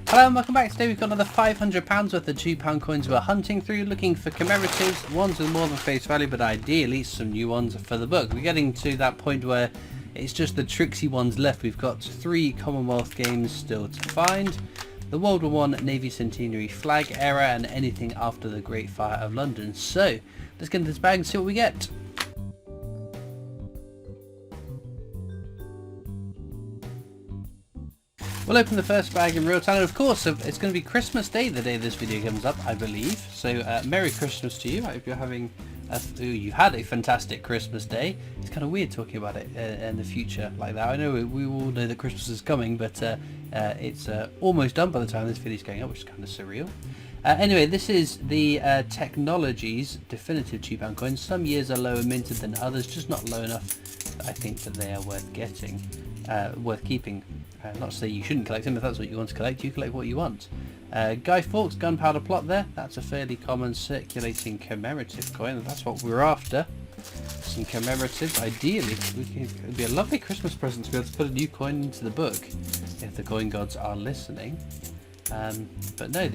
Hello and welcome back. Today we've got another £500 worth of £2 coins we're hunting through, looking for commemoratives, ones with more than face value, but ideally some new ones for the book. We're getting to that point where it's just the tricksy ones left. We've got 3 Commonwealth games still to find. The World War I Navy Centenary Flag Era and anything after the Great Fire of London. So let's get into this bag and see what we get. We'll open the first bag in real time, and of course it's going to be Christmas Day the day this video comes up, I believe. So Merry Christmas to you. I hope you're having you've had a fantastic Christmas Day. It's kind of weird talking about it in the future like that. I know we all know that Christmas is coming, but it's almost done by the time this video is going up, which is kind of surreal. Anyway, this is the Technologies definitive £2 coins. Some years are lower minted than others, just not low enough that I think that they are worth getting, worth keeping. Not to say you shouldn't collect them. If that's what you want to collect, you collect what you want. Guy Fawkes Gunpowder Plot there. That's a fairly common circulating commemorative coin. That's what we're after. Some commemoratives. Ideally, it would be a lovely Christmas present to be able to put a new coin into the book, if the coin gods are listening. But no,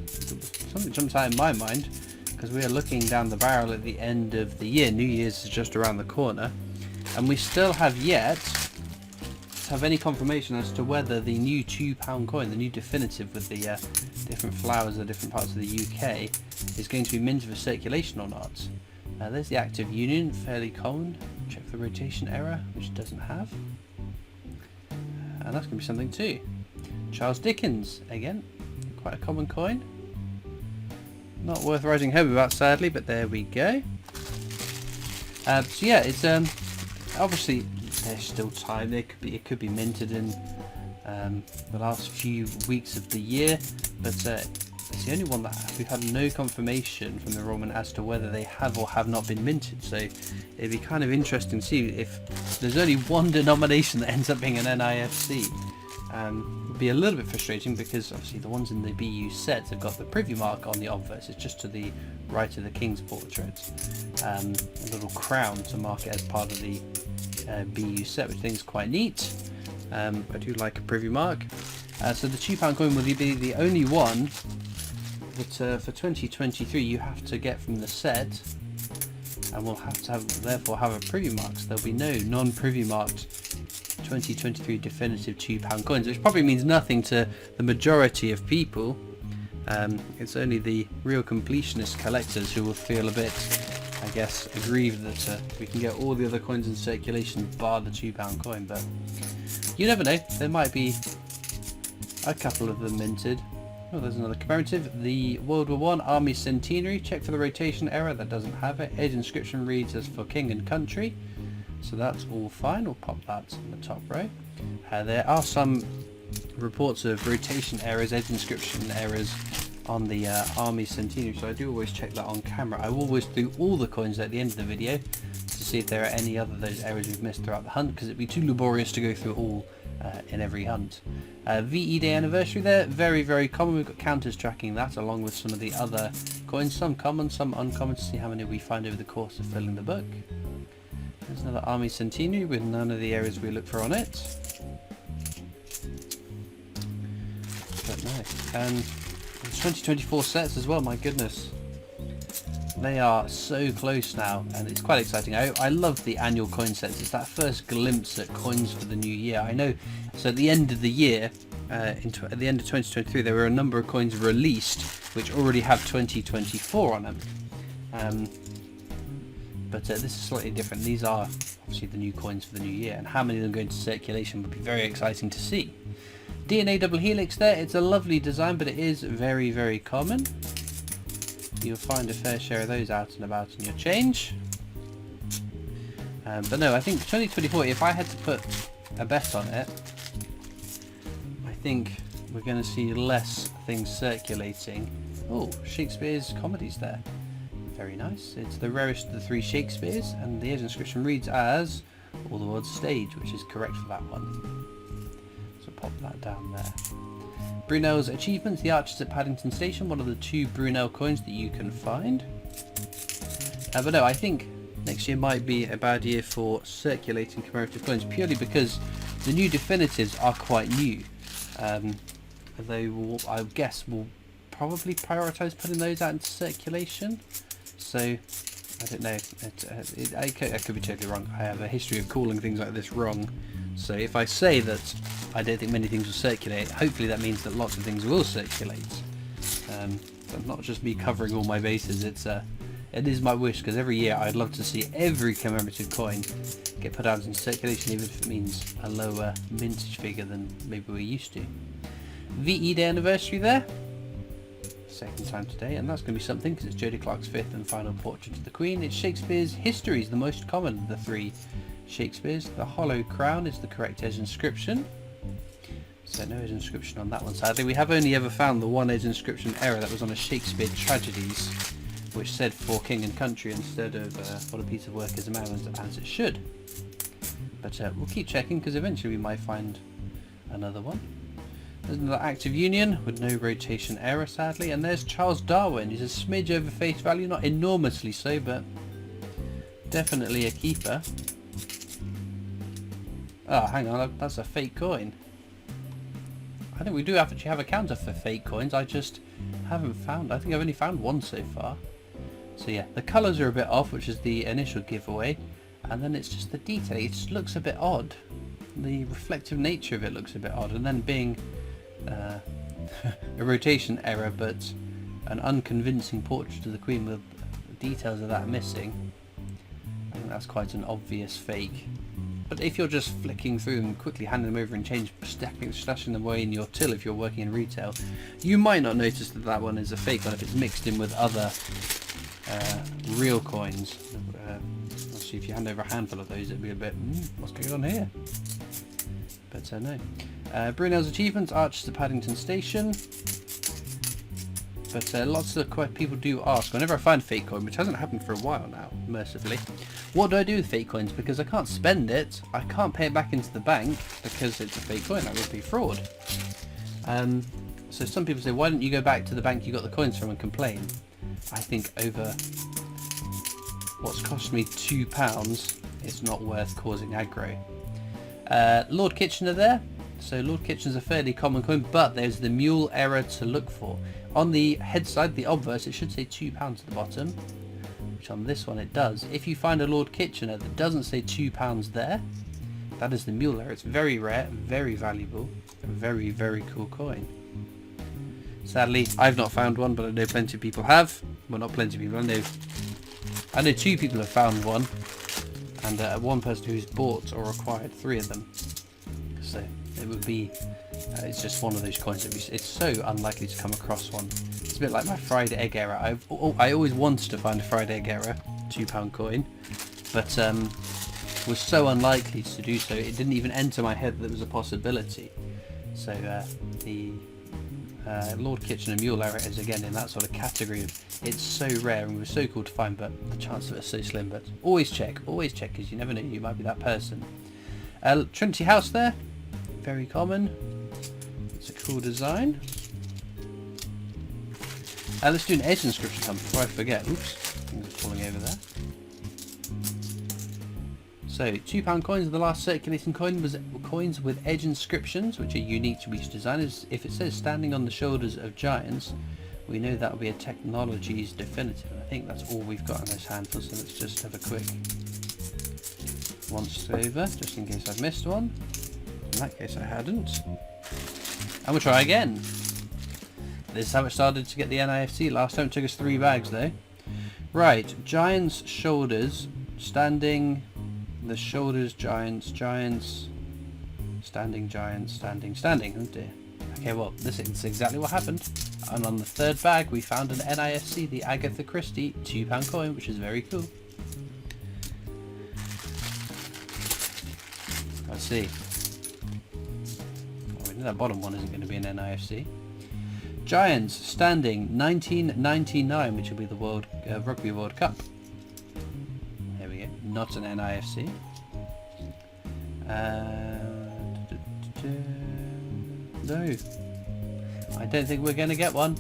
something jumps out in my mind, because we are looking down the barrel at the end of the year. New Year's is just around the corner, and we still have yet have any confirmation as to whether the new £2 coin, the new definitive with the different flowers of different parts of the UK, is going to be minted for circulation or not. There's the active union, fairly common. Check for the rotation error, which it doesn't have. And that's going to be something too. Charles Dickens, again, quite a common coin. Not worth writing home about, sadly, but there we go. So yeah, it's obviously there's still time. It could be minted in the last few weeks of the year, but it's the only one that we've had no confirmation from the Roman as to whether they have or have not been minted. So it'd be kind of interesting to see if there's only one denomination that ends up being an NIFC. It would be a little bit frustrating, because obviously the ones in the BU sets have got the privy mark on the obverse. It's just to the right of the king's portrait, a little crown to mark it as part of the BU set, which I think is quite neat. I do like a privy mark. So the £2 coin will be the only one that for 2023 you have to get from the set, and we'll have to therefore have a privy mark. So there'll be no non-privy marked 2023 definitive £2 coins, which probably means nothing to the majority of people. It's only the real completionist collectors who will feel a bit, I guess, aggrieved that we can get all the other coins in circulation bar the £2 coin, but you never know, there might be a couple of them minted. Oh, there's another commemorative, the World War I Army Centenary. Check for the rotation error, that doesn't have it. Edge inscription reads as for king and country, so that's all fine. We'll pop that in the top row. There are some reports of rotation errors, edge inscription errors on the Army Centenary, so I do always check that on camera. I will always do all the coins at the end of the video to see if there are any other of those errors we've missed throughout the hunt, because it'd be too laborious to go through all in every hunt. VE Day Anniversary there, very, very common. We've got counters tracking that along with some of the other coins, some common, some uncommon, to see how many we find over the course of filling the book. There's another Army Centenary with none of the errors we look for on it. But no, and 2024 sets as well, my goodness. They are so close now, and it's quite exciting. I love the annual coin sets. It's that first glimpse at coins for the new year. I know, so at the end of the year, at the end of 2023, there were a number of coins released which already have 2024 on them. But this is slightly different. These are obviously the new coins for the new year, and how many of them go into circulation would be very exciting to see. DNA double helix there, it's a lovely design, but it is very, very common. You'll find a fair share of those out and about in your change. But no, I think 2024, if I had to put a bet on it, I think we're going to see less things circulating. Oh, Shakespeare's comedies there. Very nice. It's the rarest of the 3 Shakespeares, and the edge inscription reads as All the World's Stage, which is correct for that one. So pop that down there. Brunel's Achievements, the Archers at Paddington Station, one of the 2 Brunel coins that you can find. But no, I think next year might be a bad year for circulating commemorative coins, purely because the new definitives are quite new. Although I guess we'll probably prioritise putting those out into circulation. So I don't know. I could be totally wrong. I have a history of calling things like this wrong. So if I say that I don't think many things will circulate, hopefully that means that lots of things will circulate. But not just me covering all my bases. It is my wish, because every year I'd love to see every commemorative coin get put out in circulation, even if it means a lower mintage figure than maybe we're used to. VE Day anniversary there. Second time today, and that's going to be something because it's Jodie Clark's fifth and final portrait of the Queen. It's Shakespeare's Histories, the most common of the three Shakespeare's. The hollow crown is the correct edge inscription. So no edge inscription on that one, sadly. We have only ever found the one edge inscription error that was on a Shakespeare Tragedies, which said for king and country instead of what a piece of work is a man, as it should. But we'll keep checking, because eventually we might find another one. There's another Act of Union with no rotation error, sadly. And there's Charles Darwin. He's a smidge over face value, not enormously so, but definitely a keeper. Oh, hang on, that's a fake coin. I think we do actually have a counter for fake coins. I just haven't found. I think I've only found one so far. So yeah, the colours are a bit off, which is the initial giveaway, and then it's just the detail. It just looks a bit odd. The reflective nature of it looks a bit odd, and then being a rotation error, but an unconvincing portrait of the Queen with details of that missing. I think that's quite an obvious fake. But if you're just flicking through them, quickly handing them over and stashing them away in your till if you're working in retail, you might not notice that that one is a fake one if it's mixed in with other real coins. Obviously if you hand over a handful of those, it'd be a bit, what's going on here? But no. Brunel's Achievements, Arches of Paddington Station. But lots of people do ask, whenever I find a fake coin, which hasn't happened for a while now, mercifully, what do I do with fake coins? Because I can't spend it, I can't pay it back into the bank, because it's a fake coin, that would be fraud. So some people say, why don't you go back to the bank you got the coins from and complain? I think over what's cost me £2, it's not worth causing aggro. Lord Kitchener there. So Lord Kitchener's a fairly common coin, but there's the mule error to look for. On the head side, the obverse, it should say £2 at the bottom, which on this one it does. If you find a Lord Kitchener that doesn't say £2 there, that is the mule error. It's very rare, very valuable, a very, very cool coin. Sadly, I've not found one, but I know plenty of people have. Well, not plenty of people, I know two people have found one, and one person who's bought or acquired 3 of them. So it would be, it's just one of those coins that it's so unlikely to come across one. It's a bit like my fried egg error. I always wanted to find a fried egg error £2 coin, but was so unlikely to do so, it didn't even enter my head that there was a possibility. So the Lord Kitchener mule error is again in that sort of category of, it's so rare and was so cool to find, but the chance of it is so slim. But always check, because you never know, you might be that person. Trinity House there, very common. It's a cool design. Let's do an edge inscription hunt before I forget. Oops, things are falling over there. So £2 coins, the last circulating coin was coins with edge inscriptions, which are unique to each design. If it says standing on the shoulders of giants, we know that will be a technology's definitive. I think that's all we've got in this handful, so let's just have a quick once over, just in case I've missed one. In that case I hadn't. And we'll try again. This is how it started to get the NIFC. Last time it took us 3 bags though. Right, giants, shoulders, standing, the shoulders, giants, standing, giants, standing. Oh dear. Okay, well, this is exactly what happened. And on the 3rd bag, we found an NIFC, the Agatha Christie £2 coin, which is very cool. Let's see. Oh, we know that bottom one isn't going to be an NIFC. Giants, standing, 1999, which will be the Rugby World Cup. There we go. Not an NIFC. No. I don't think we're going to get one.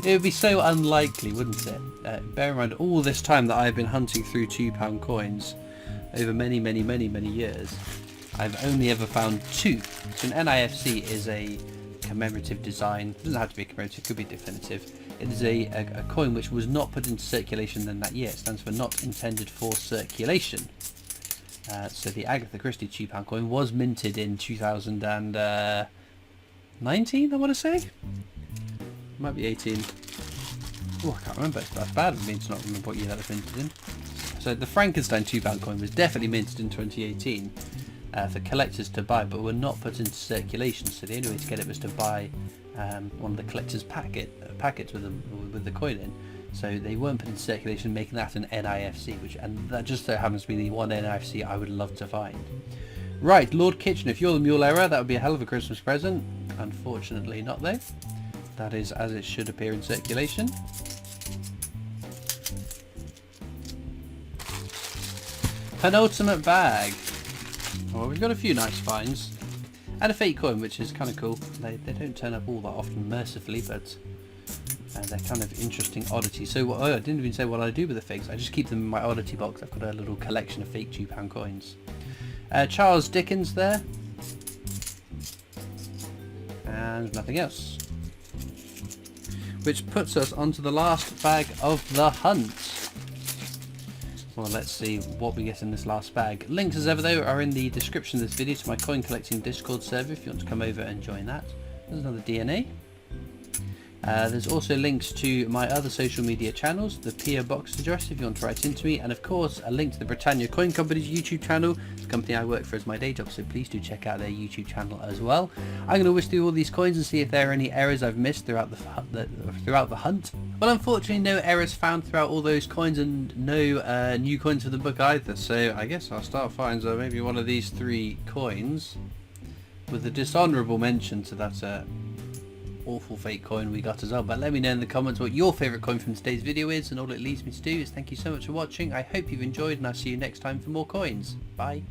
It would be so unlikely, wouldn't it? Bear in mind, all this time that I've been hunting through £2 coins, over many years, I've only ever found 2. So an NIFC is a commemorative design. It doesn't have to be commemorative, it could be definitive. It is a coin which was not put into circulation in that year. It stands for not intended for circulation. So the Agatha Christie £2 coin was minted in 2019, I want to say? Might be 18. Oh, I can't remember. That's bad of me to not remember what year that was minted in. So the Frankenstein £2 coin was definitely minted in 2018 for collectors to buy, but were not put into circulation. So the only way to get it was to buy one of the collector's packets with the coin in. So they weren't put into circulation, making that an NIFC, and that just so happens to be the one NIFC I would love to find. Right, Lord Kitchener, if you're the mule error, that would be a hell of a Christmas present. Unfortunately not though. That is as it should appear in circulation. Penultimate bag. Well, we've got a few nice finds. And a fake coin, which is kind of cool. They don't turn up all that often, mercifully, but they're kind of interesting oddities. So I didn't even say what I do with the fakes. I just keep them in my oddity box. I've got a little collection of fake £2 coins. Charles Dickens there. And nothing else. Which puts us onto the last bag of the hunt. Well, let's see what we get in this last bag. Links as ever though are in the description of this video to my coin collecting Discord server if you want to come over and join that. There's another DNA. There's also links to my other social media channels, the PO Box address if you want to write into me, and of course a link to the Britannia Coin Company's YouTube channel, the company I work for as my day job, so please do check out their YouTube channel as well. I'm going to whisk through all these coins and see if there are any errors I've missed throughout the hunt. Well, unfortunately no errors found throughout all those coins, and no new coins for the book either, so I guess our start finds are maybe one of these 3 coins, with a dishonourable mention to that awful fake coin we got as well. But let me know in the comments what your favourite coin from today's video is, and all it leaves me to do is thank you so much for watching. I hope you've enjoyed, and I'll see you next time for more coins. Bye.